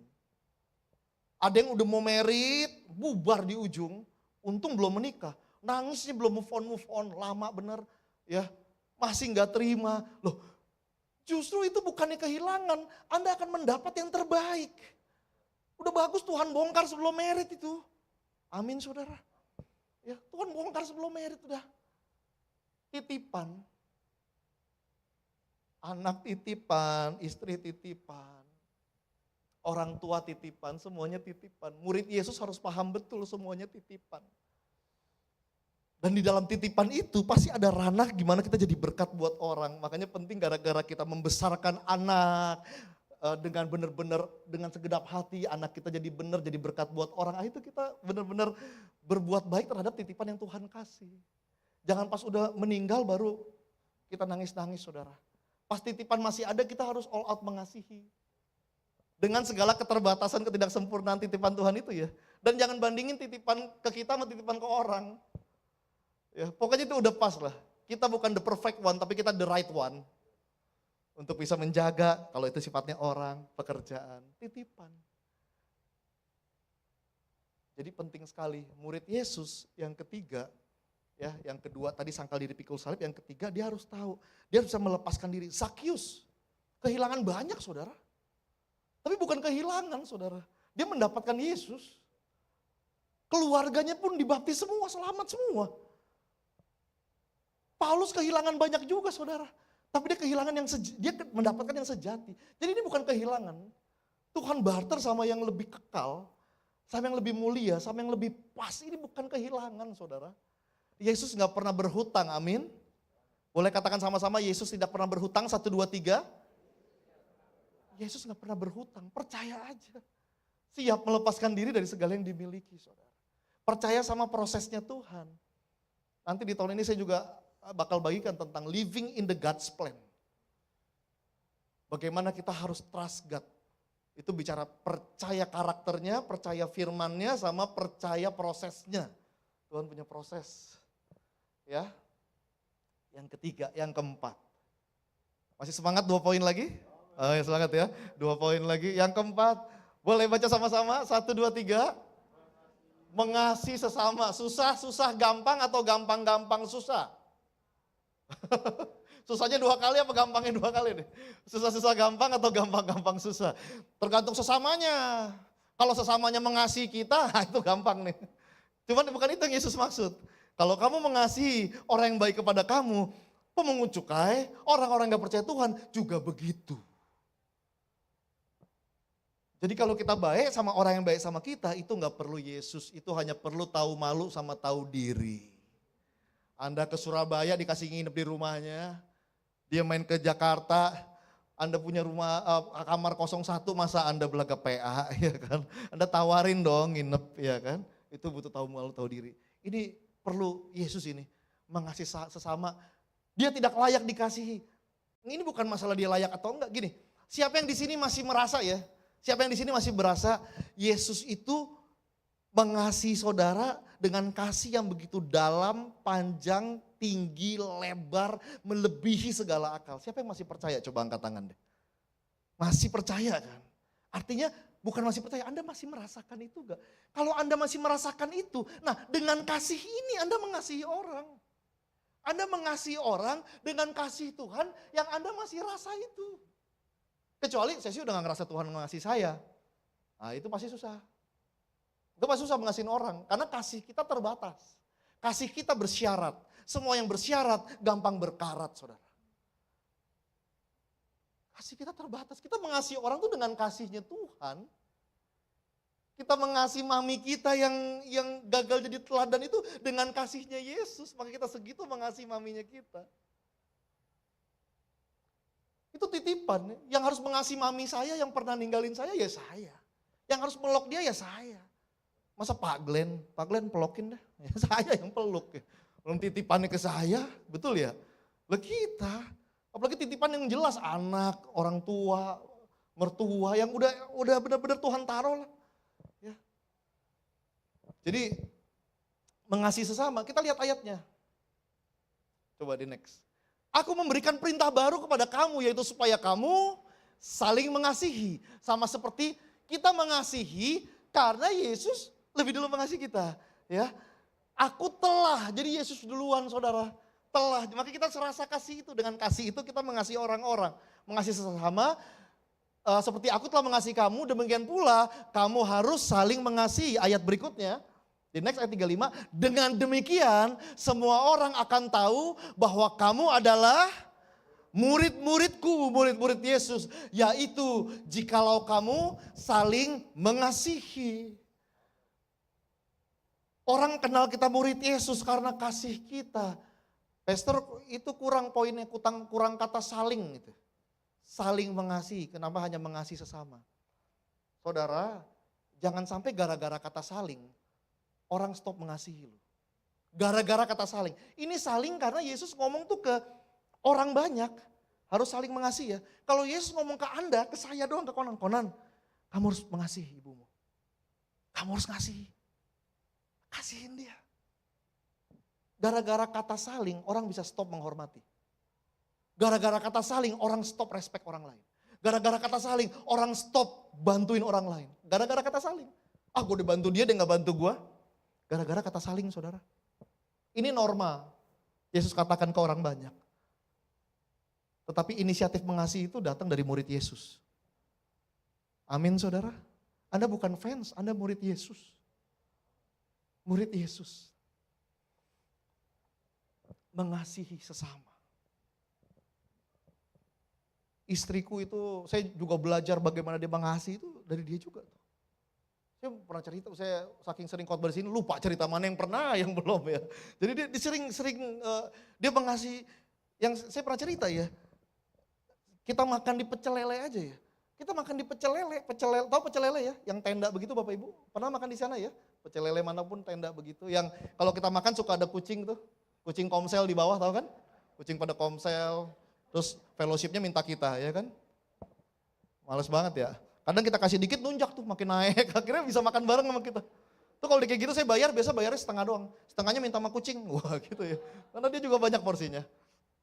Ada yang udah mau merit, bubar di ujung, untung belum menikah. Nangisnya belum move on, lama bener ya. Masih gak terima. Loh, justru itu bukannya kehilangan, Anda akan mendapat yang terbaik. Udah bagus Tuhan bongkar sebelum merit itu. Amin saudara. Ya, Tuhan bongkar sebelum merit udah. Titipan. Anak titipan, istri titipan. Orang tua titipan, semuanya titipan. Murid Yesus harus paham betul semuanya titipan. Dan di dalam titipan itu pasti ada ranah gimana kita jadi berkat buat orang. Makanya penting gara-gara kita membesarkan anak, dengan benar-benar dengan segenap hati anak kita jadi benar, jadi berkat buat orang. Itu kita benar-benar berbuat baik terhadap titipan yang Tuhan kasih. Jangan pas udah meninggal baru kita nangis-nangis saudara. Pas titipan masih ada kita harus all out mengasihi. Dengan segala keterbatasan, ketidaksempurnaan titipan Tuhan itu ya. Dan jangan bandingin titipan ke kita sama titipan ke orang. Ya, pokoknya itu udah pas lah. Kita bukan the perfect one tapi kita the right one. Untuk bisa menjaga, kalau itu sifatnya orang, pekerjaan, titipan. Jadi penting sekali, murid Yesus yang ketiga, ya, yang kedua tadi sangkal diri pikul salib, yang ketiga dia harus tahu, dia harus bisa melepaskan diri. Zakius kehilangan banyak saudara, tapi bukan kehilangan saudara, dia mendapatkan Yesus. Keluarganya pun dibaptis semua, selamat semua. Paulus kehilangan banyak juga saudara, tapi dia kehilangan dia mendapatkan yang sejati. Jadi ini bukan kehilangan. Tuhan barter sama yang lebih kekal, sama yang lebih mulia, sama yang lebih pas. Ini bukan kehilangan saudara. Yesus gak pernah berhutang, amin. Boleh katakan sama-sama, Yesus tidak pernah berhutang, 1, 2, 3. Yesus gak pernah berhutang, percaya aja. Siap melepaskan diri dari segala yang dimiliki saudara. Percaya sama prosesnya Tuhan. Nanti di tahun ini saya juga bakal bagikan tentang living in the God's plan. Bagaimana kita harus trust God. Itu bicara percaya karakternya, percaya firmannya, sama percaya prosesnya. Tuhan punya proses. Ya. Yang ketiga, yang keempat. Masih semangat 2 poin lagi? Oh ya semangat ya, 2 poin lagi. Yang keempat, boleh baca sama-sama, 1, 2, 3. Mengasihi sesama, susah-susah gampang atau gampang-gampang susah? Susahnya 2 kali apa gampangnya 2 kali nih? Susah-susah gampang atau gampang-gampang susah? Tergantung sesamanya. Kalau sesamanya mengasihi kita, itu gampang nih. Cuman bukan itu yang Yesus maksud. Kalau kamu mengasihi orang yang baik kepada kamu, pemungut cukai, orang-orang yang gak percaya Tuhan juga begitu. Jadi kalau kita baik sama orang yang baik sama kita, itu gak perlu Yesus, itu hanya perlu tahu malu sama tahu diri. Anda ke Surabaya dikasih nginep di rumahnya, dia main ke Jakarta, Anda punya rumah kamar 01, masa Anda belaga PA, ya kan? Anda tawarin dong nginep, ya kan? Itu butuh tahu malu tahu diri. Ini perlu Yesus ini, mengasihi sesama. Dia tidak layak dikasihi. Ini bukan masalah dia layak atau enggak, gini. Siapa yang di sini masih merasa ya? Siapa yang di sini masih berasa Yesus itu mengasihi saudara dengan kasih yang begitu dalam, panjang, tinggi, lebar, melebihi segala akal. Siapa yang masih percaya? Coba angkat tangan deh. Masih percaya kan? Artinya bukan masih percaya, Anda masih merasakan itu enggak? Kalau Anda masih merasakan itu, nah dengan kasih ini Anda mengasihi orang. Anda mengasihi orang dengan kasih Tuhan yang Anda masih rasa itu. Kecuali saya sih udah gak ngerasa Tuhan mengasihi saya. Nah itu pasti susah. Itu pasti susah mengasihi orang, karena kasih kita terbatas. Kasih kita bersyarat. Semua yang bersyarat gampang berkarat saudara. Kasih kita terbatas. Kita mengasihi orang tuh dengan kasihnya Tuhan. Kita mengasihi mami kita yang gagal jadi teladan itu dengan kasihnya Yesus. Maka kita segitu mengasihi maminya kita. Itu titipan. Yang harus mengasihi mami saya yang pernah ninggalin saya ya saya. Yang harus melok dia ya saya. Masa Pak Glenn pelokin dah. Ya, saya yang peluk. Belum titipannya ke saya, betul ya? Lah kita, apalagi titipan yang jelas anak, orang tua, mertua yang udah benar-benar Tuhan taruh lah. Ya. Jadi mengasihi sesama, kita lihat ayatnya. Coba di next. Aku memberikan perintah baru kepada kamu yaitu supaya kamu saling mengasihi. Sama seperti kita mengasihi karena Yesus lebih dulu mengasihi kita. Ya, aku telah, jadi Yesus duluan saudara. Telah, maka kita serasa kasih itu. Dengan kasih itu kita mengasihi orang-orang. Mengasihi sesama, seperti aku telah mengasihi kamu, demikian pula kamu harus saling mengasihi. Ayat berikutnya, di next ayat 35, dengan demikian semua orang akan tahu bahwa kamu adalah murid-muridku, murid-murid Yesus. Yaitu jikalau kamu saling mengasihi. Orang kenal kita murid Yesus karena kasih kita. Pastor itu kurang poinnya, kurang kata saling gitu. Saling mengasihi, kenapa hanya mengasihi sesama? Saudara, jangan sampai gara-gara kata saling, orang stop mengasihi lu. Gara-gara kata saling. Ini saling karena Yesus ngomong tuh ke orang banyak, harus saling mengasihi ya. Kalau Yesus ngomong ke Anda, ke saya doang, ke Konan, kamu harus mengasihi ibumu. Kamu harus ngasihi. Kasihin dia. Gara-gara kata saling, orang bisa stop menghormati. Gara-gara kata saling, orang stop respect orang lain. Gara-gara kata saling, orang stop bantuin orang lain. Gara-gara kata saling. Ah gue dibantu dia gak bantu gue. Gara-gara kata saling saudara. Ini norma. Yesus katakan ke orang banyak. Tetapi inisiatif mengasihi itu datang dari murid Yesus. Amin saudara. Anda bukan fans, Anda murid Yesus. Murid Yesus. Mengasihi sesama. Istriku itu, saya juga belajar bagaimana dia mengasihi itu dari dia juga. Saya pernah cerita, saya saking sering khotbah di sini lupa cerita mana yang pernah, yang belum ya. Jadi dia sering dia mengasihi, yang saya pernah cerita ya. Kita makan di pecel lele aja ya. Kita makan di pecel lele, tahu pecel lele ya? Yang tenda begitu Bapak Ibu, pernah makan di sana ya? Pecel lele manapun tenda begitu, yang kalau kita makan suka ada kucing tuh, kucing komsel di bawah tahu kan? Kucing pada komsel, terus fellowshipnya minta kita ya kan? Males banget ya. Kadang kita kasih dikit nunjak tuh makin naik, akhirnya bisa makan bareng sama kita. Tuh kalau kayak gitu saya biasa bayarnya setengah doang, setengahnya minta sama kucing, wah gitu ya. Karena dia juga banyak porsinya.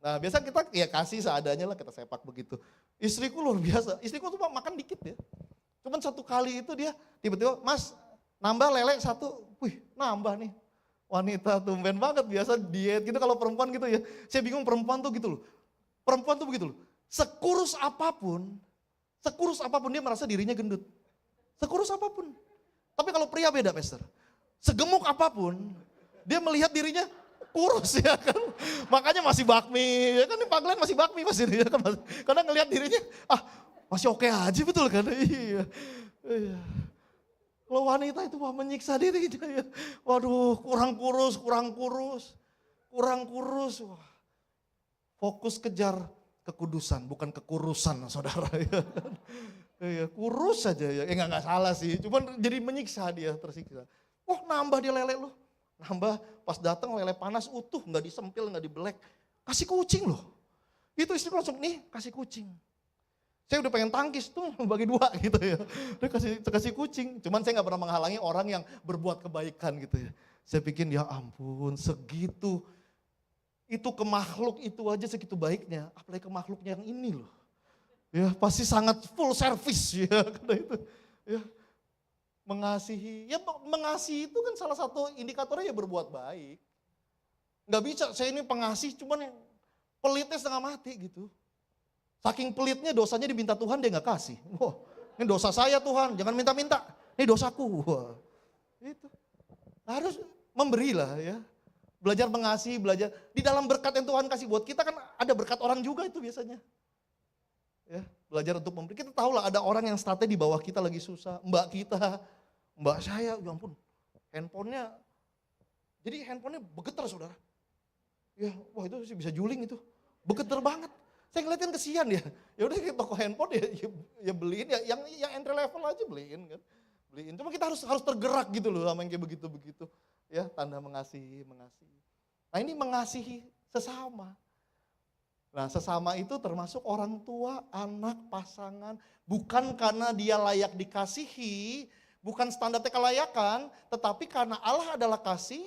Nah biasa kita ya kasih seadanya lah, kita sepak begitu. Istriku luar biasa, istriku tuh makan dikit ya. Cuman satu kali itu dia tiba-tiba, mas nambah lele satu, wih nambah nih. Wanita tumben banget, biasa diet gitu kalau perempuan gitu ya. Saya bingung perempuan tuh gitu loh. Perempuan tuh begitu loh, sekurus apapun dia merasa dirinya gendut. Sekurus apapun. Tapi kalau pria beda Pastor. Segemuk apapun, dia melihat dirinya kurus ya kan. Makanya masih bakmi, ya kan Pak Glenn masih bakmi masih ya kan. Karena ngelihat dirinya, masih oke aja betul kan. Iya. Kalau wanita itu mah menyiksa dirinya ya. Waduh kurang kurus. Wah. Fokus kejar kekudusan, bukan kekurusan saudara ya. Iya, kurus saja ya, enggak salah sih, cuman jadi menyiksa dia, tersiksa. Wah nambah dia lele lu, nambah pas datang lele panas utuh, nggak disempil, nggak dibelek, kasih kucing loh. Itu istri langsung nih kasih kucing. Saya udah pengen tangkis tuh bagi dua gitu ya, dia kasih kucing. Cuman saya nggak pernah menghalangi orang yang berbuat kebaikan gitu ya. Saya pikir ya ampun segitu, itu ke makhluk itu aja segitu baiknya, apalagi ke makhluknya yang ini loh. Ya pasti sangat full service ya karena itu. Ya, mengasihi itu kan salah satu indikatornya ya berbuat baik. Nggak bisa saya ini pengasih cuman pelitnya setengah mati gitu. Saking pelitnya dosanya diminta Tuhan dia nggak kasih. Wah ini dosa saya Tuhan jangan minta-minta, ini dosaku. Wah, itu harus memberilah ya. Belajar mengasihi, belajar di dalam berkat yang Tuhan kasih buat kita kan ada berkat orang juga itu biasanya. Ya, belajar untuk memberi. Kita tahu lah ada orang yang statnya di bawah kita lagi susah. Mbak saya, ya ampun, handphonenya begetar saudara. Ya, wah itu sih bisa juling itu, begetar banget. Saya ngeliatin kesian ya. Ya udah ke toko handphone ya beliin ya, yang entry level aja beliin kan. Beliin. Cuma kita harus tergerak gitu loh sama yang kayak begitu. Ya, tanda mengasihi. Nah ini mengasihi sesama. Nah sesama itu termasuk orang tua, anak, pasangan. Bukan karena dia layak dikasihi, bukan standarnya kelayakan, tetapi karena Allah adalah kasih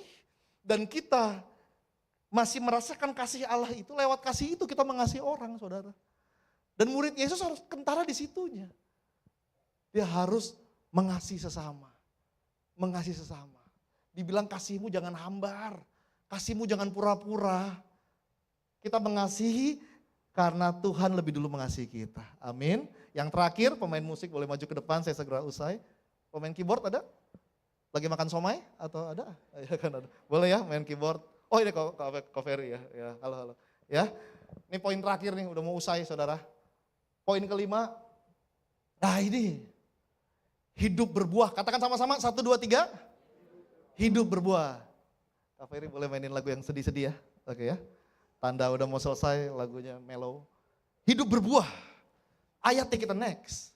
dan kita masih merasakan kasih Allah itu, lewat kasih itu kita mengasihi orang saudara. Dan murid Yesus harus kentara di situnya. Dia harus mengasihi sesama. Mengasihi sesama. Dibilang kasihmu jangan hambar, kasihmu jangan pura-pura. Kita mengasihi karena Tuhan lebih dulu mengasihi kita. Amin. Yang terakhir pemain musik boleh maju ke depan, saya segera usai. Pemain keyboard ada? Lagi makan somai atau ada? Ya kan ada. Boleh ya main keyboard. Oh ini Kak Ferry ya. Ya, halo. Ya. Ini poin terakhir nih, udah mau usai saudara. Poin kelima. Nah ini. Hidup berbuah. Katakan sama-sama 1, 2, 3. Hidup berbuah. Kak Ferry boleh mainin lagu yang sedih-sedih ya. Oke ya. Tanda udah mau selesai, lagunya mellow. Hidup berbuah. Ayatnya kita next.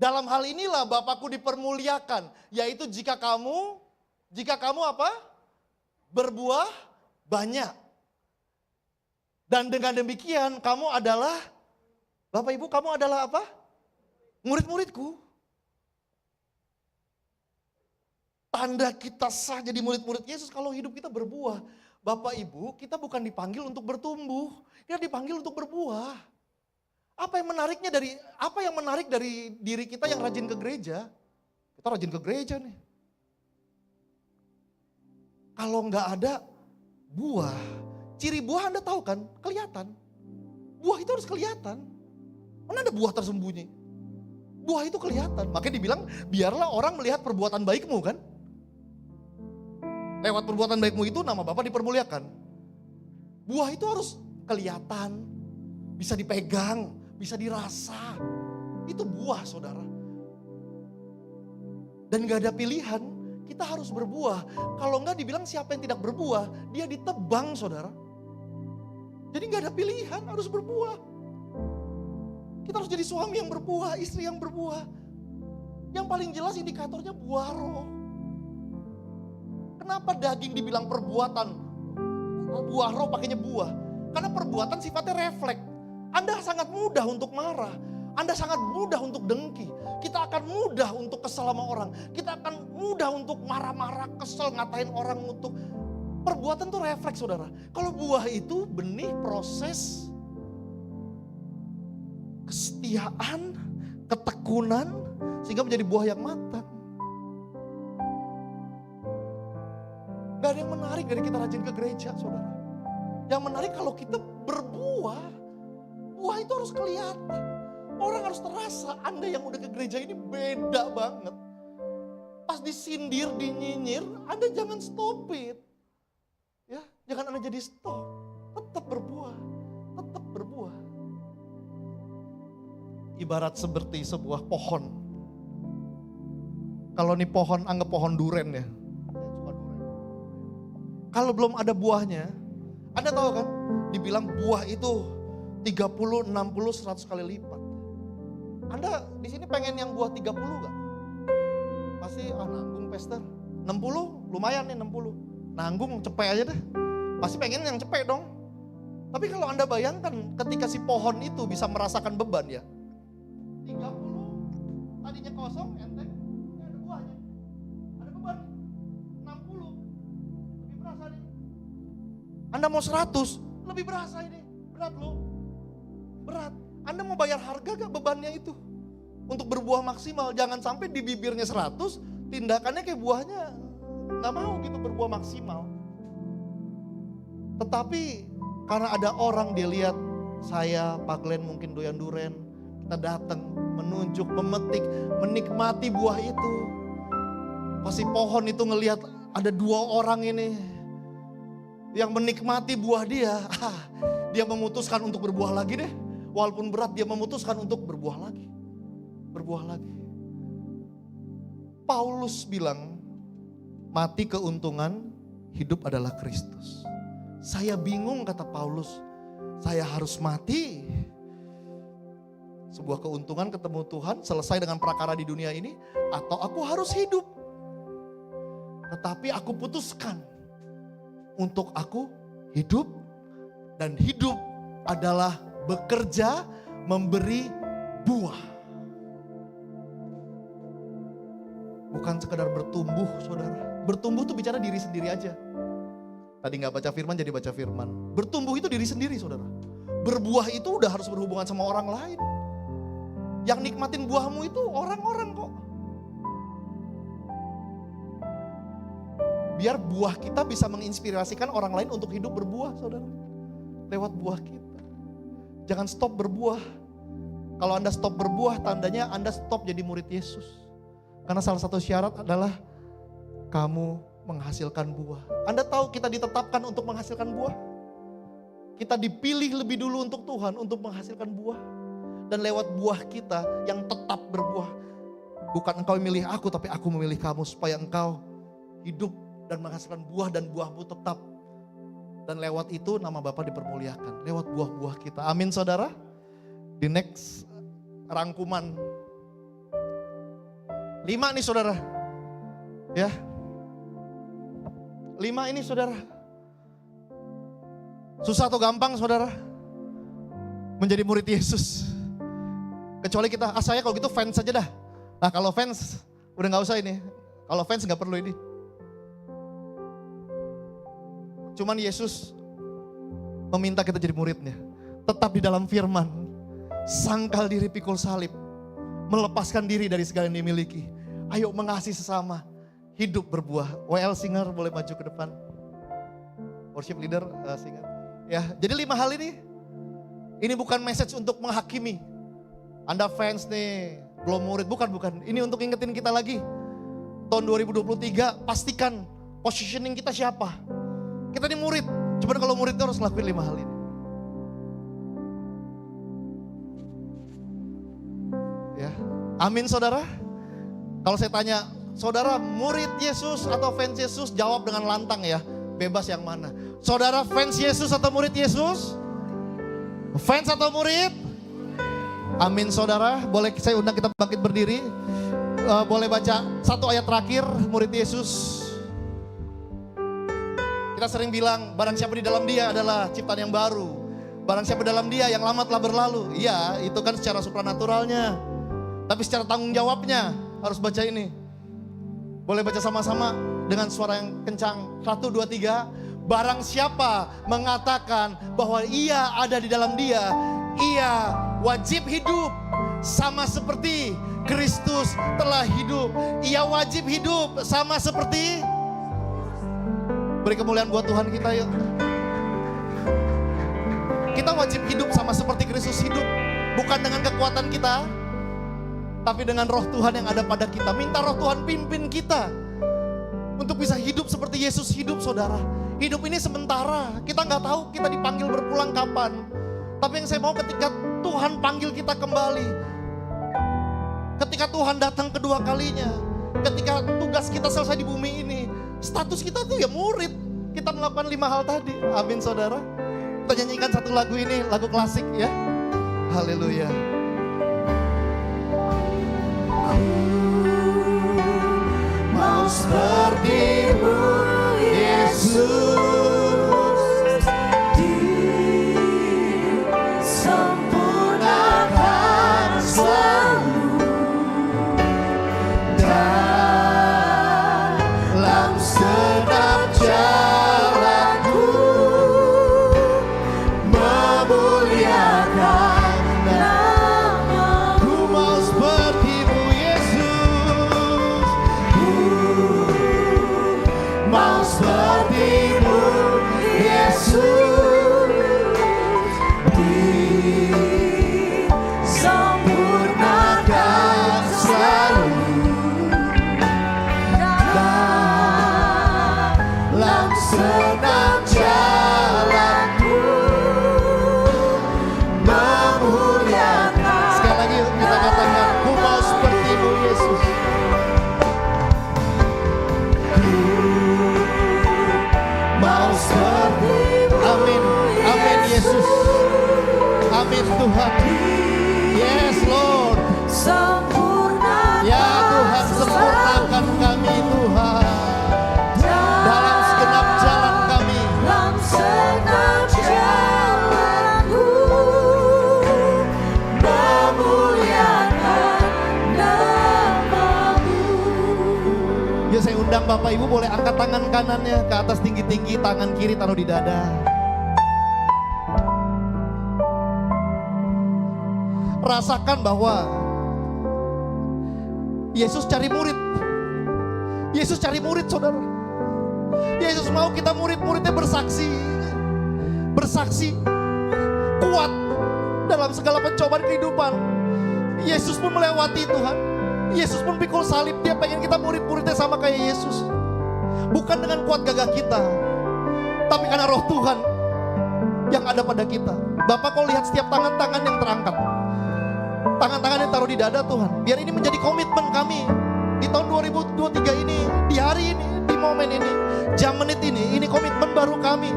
Dalam hal inilah Bapakku dipermuliakan. Yaitu jika kamu apa? Berbuah banyak. Dan dengan demikian kamu adalah, Bapak Ibu kamu adalah apa? Murid-muridku. Tanda kita sah jadi murid-murid Yesus kalau hidup kita berbuah. Bapak Ibu, kita bukan dipanggil untuk bertumbuh, kita dipanggil untuk berbuah. Apa yang menarik dari diri kita yang rajin ke gereja? Kita rajin ke gereja nih. Kalau nggak ada buah, ciri buah Anda tahu kan? Kelihatan. Buah itu harus kelihatan. Mana ada buah tersembunyi? Buah itu kelihatan. Makanya dibilang biarlah orang melihat perbuatan baikmu kan. Lewat perbuatan baikmu itu nama Bapa dipermuliakan. Buah itu harus kelihatan, bisa dipegang, bisa dirasa. Itu buah saudara. Dan gak ada pilihan, kita harus berbuah. Kalau enggak dibilang siapa yang tidak berbuah, dia ditebang saudara. Jadi gak ada pilihan, harus berbuah. Kita harus jadi suami yang berbuah, istri yang berbuah. Yang paling jelas indikatornya buah roh. Kenapa daging dibilang perbuatan? Buah roh pakainya buah. Karena perbuatan sifatnya refleks. Anda sangat mudah untuk marah. Anda sangat mudah untuk dengki. Kita akan mudah untuk kesal sama orang. Kita akan mudah untuk marah-marah, kesel, ngatain orang untuk. Perbuatan itu refleks saudara. Kalau buah itu benih proses kesetiaan, ketekunan, sehingga menjadi buah yang matang. Gak ada yang menarik dari kita rajin ke gereja saudara. Yang menarik kalau kita berbuah, buah itu harus kelihatan. Orang harus terasa Anda yang udah ke gereja ini beda banget. Pas disindir, dinyinyir, Anda jangan stop it. Ya, jangan Anda jadi stop. Tetap berbuah, tetap berbuah. Ibarat seperti sebuah pohon. Kalau nih pohon, anggap pohon duren ya. Kalau belum ada buahnya, Anda tahu kan, dibilang buah itu 30, 60, 100 kali lipat. Anda di sini pengen yang buah 30 gak? Pasti nanggung pester. 60 lumayan nih 60. Nanggung cepet aja deh. Pasti pengen yang cepet dong. Tapi kalau Anda bayangkan ketika si pohon itu bisa merasakan beban ya. 30 tadinya kosong enteng, ini ada buahnya. Ada beban 60. Lebih berasa nih. Anda mau 100, lebih berasa ini. Berat loh. Berat. Anda mau bayar harga gak bebannya itu? Untuk berbuah maksimal. Jangan sampai di bibirnya 100, tindakannya kayak buahnya gak mau gitu berbuah maksimal. Tetapi karena ada orang dia lihat saya, Pak Glenn mungkin doyan duren. Kita datang, menunjuk, memetik, menikmati buah itu. Pasti pohon itu ngelihat ada 2 orang ini yang menikmati buah dia. Dia memutuskan untuk berbuah lagi deh. Walaupun berat dia memutuskan untuk berbuah lagi. Berbuah lagi. Paulus bilang, mati keuntungan, hidup adalah Kristus. Saya bingung kata Paulus, saya harus mati. Sebuah keuntungan ketemu Tuhan, selesai dengan perkara di dunia ini, atau aku harus hidup. Tetapi aku putuskan untuk aku hidup, dan hidup adalah bekerja, memberi buah. Bukan sekedar bertumbuh saudara. Bertumbuh itu bicara diri sendiri aja. Tadi gak baca firman jadi baca firman. Bertumbuh itu diri sendiri saudara. Berbuah itu udah harus berhubungan sama orang lain. Yang nikmatin buahmu itu orang-orang kok. Biar buah kita bisa menginspirasikan orang lain untuk hidup berbuah saudara. Lewat buah kita. Jangan stop berbuah. Kalau Anda stop berbuah, tandanya Anda stop jadi murid Yesus. Karena salah satu syarat adalah kamu menghasilkan buah. Anda tahu kita ditetapkan untuk menghasilkan buah? Kita dipilih lebih dulu untuk Tuhan untuk menghasilkan buah. Dan lewat buah kita yang tetap berbuah. Bukan engkau memilih aku, tapi aku memilih kamu supaya engkau hidup dan menghasilkan buah dan buahmu tetap. Dan lewat itu nama Bapa dipermuliakan. Lewat buah-buah kita. Amin saudara. Di next rangkuman. 5 nih saudara. Ya. 5 ini saudara. Susah atau gampang saudara? Menjadi murid Yesus. Kecuali kita, saya kalau gitu fans saja dah. Nah kalau fans udah gak usah ini. Kalau fans gak perlu ini. Cuman Yesus meminta kita jadi muridnya. Tetap di dalam firman. Sangkal diri pikul salib. Melepaskan diri dari segala yang dimiliki. Ayo mengasihi sesama, hidup berbuah. WL Singer boleh maju ke depan. Worship leader Singer. Ya, jadi 5 hal ini bukan message untuk menghakimi. Anda fans nih, belum murid, bukan. Ini untuk ingetin kita lagi. Tahun 2023 pastikan positioning kita siapa. Kita ini murid, cuman kalau murid itu harus lakuin 5 hal ini. Ya, amin saudara. Kalau saya tanya, saudara murid Yesus atau fans Yesus, jawab dengan lantang ya, bebas yang mana. Saudara fans Yesus atau murid Yesus? Fans atau murid? Amin saudara, boleh saya undang kita bangkit berdiri. Boleh baca 1 ayat terakhir murid Yesus. Kita sering bilang barang siapa di dalam dia adalah ciptaan yang baru. Barang siapa dalam dia yang lama telah berlalu. Iya, itu kan secara supranaturalnya. Tapi secara tanggung jawabnya harus baca ini. Boleh baca sama-sama dengan suara yang kencang. 1, 2, 3. Barang siapa mengatakan bahwa ia ada di dalam dia, ia wajib hidup sama seperti Kristus telah hidup. Ia wajib hidup sama seperti. Beri kemuliaan buat Tuhan kita yuk. Kita wajib hidup sama seperti Kristus hidup. Bukan dengan kekuatan kita, tapi dengan roh Tuhan yang ada pada kita. Minta roh Tuhan pimpin kita untuk bisa hidup seperti Yesus hidup saudara. Hidup ini sementara, kita nggak tahu kita dipanggil berpulang kapan. Tapi yang saya mau ketika Tuhan panggil kita kembali, ketika Tuhan datang kedua kalinya, ketika tugas kita selesai di bumi ini, status kita tuh ya murid. Kita melakukan 5 hal tadi. Amin saudara. Kita nyanyikan satu lagu ini, lagu klasik ya. Haleluya. Mau seperti-Mu Yesus, disempurnakan selalu dalam segenap jalanku, memuliakan nama-Mu. Mau seperti-Mu Yesus, mau seperti-Mu Yesus, disempurnakan selalu dalam segenap jalanku, memuliakan. Sekali lagi yuk kita katakan, ku mau seperti-Mu Yesus. Mau seperti-Mu. Amin, amin Yesus. Amin Tuhan. Yes Lord. Ya Tuhan, sempurnakan kami Tuhan dalam segenap jalan kami. Ya saya undang Bapak Ibu boleh angkat tangan kanannya ke atas tinggi-tinggi, tangan kiri taruh di dada. Rasakan bahwa Yesus cari murid. Yesus cari murid saudara. Yesus mau kita murid-muridnya bersaksi. Bersaksi kuat dalam segala pencobaan kehidupan. Yesus pun melewati Tuhan. Yesus pun pikul salib. Dia pengen kita murid-muridnya sama kayak Yesus. Bukan dengan kuat gagah kita, tapi karena roh Tuhan yang ada pada kita. Bapak kau lihat setiap tangan-tangan yang terangkat, tangan-tangan yang taruh di dada Tuhan. Biar ini menjadi komitmen kami di tahun 2023 ini, di hari ini, di momen ini, jam menit ini komitmen baru kami.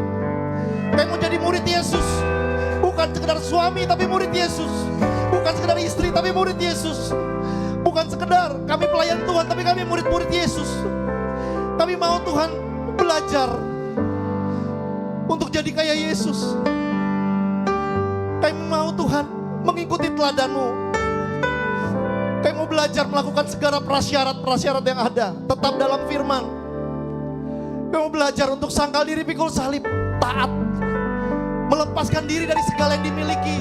Kami mau jadi murid Yesus. Bukan sekedar suami tapi murid Yesus. Bukan sekedar istri tapi murid Yesus. Bukan sekedar kami pelayan Tuhan tapi kami murid-murid Yesus. Kami mau Tuhan belajar untuk jadi kayak Yesus. Kami mau Tuhan mengikuti teladan-Mu. Kami mau belajar melakukan segala prasyarat-prasyarat yang ada, tetap dalam firman. Kami mau belajar untuk sangkal diri, pikul salib, taat, melepaskan diri dari segala yang dimiliki.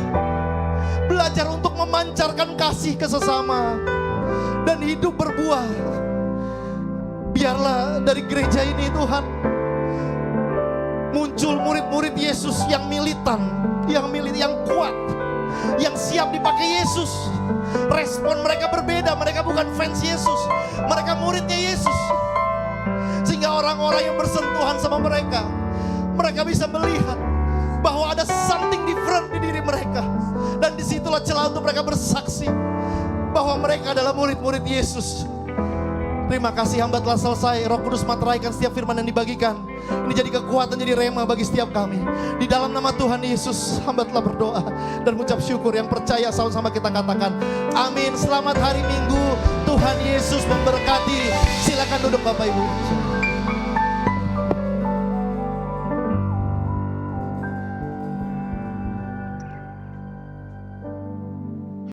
Belajar untuk memancarkan kasih ke sesama dan hidup berbuah Biarlah dari gereja ini Tuhan muncul murid-murid Yesus yang militan, yang kuat, yang siap dipakai Yesus. Respon mereka berbeda, mereka bukan fans Yesus, mereka muridnya Yesus. Sehingga orang-orang yang bersentuhan sama mereka, mereka bisa melihat bahwa ada something different di diri mereka. Dan disitulah celah untuk mereka bersaksi bahwa mereka adalah murid-murid Yesus. Terima kasih, hamba telah selesai. Roh Kudus materaikan setiap firman yang dibagikan. Ini jadi kekuatan, jadi rema bagi setiap kami. Di dalam nama Tuhan Yesus, hamba telah berdoa dan mengucap syukur. Yang percaya sama-sama kita katakan amin. Selamat hari Minggu, Tuhan Yesus memberkati. Silakan duduk Bapak Ibu.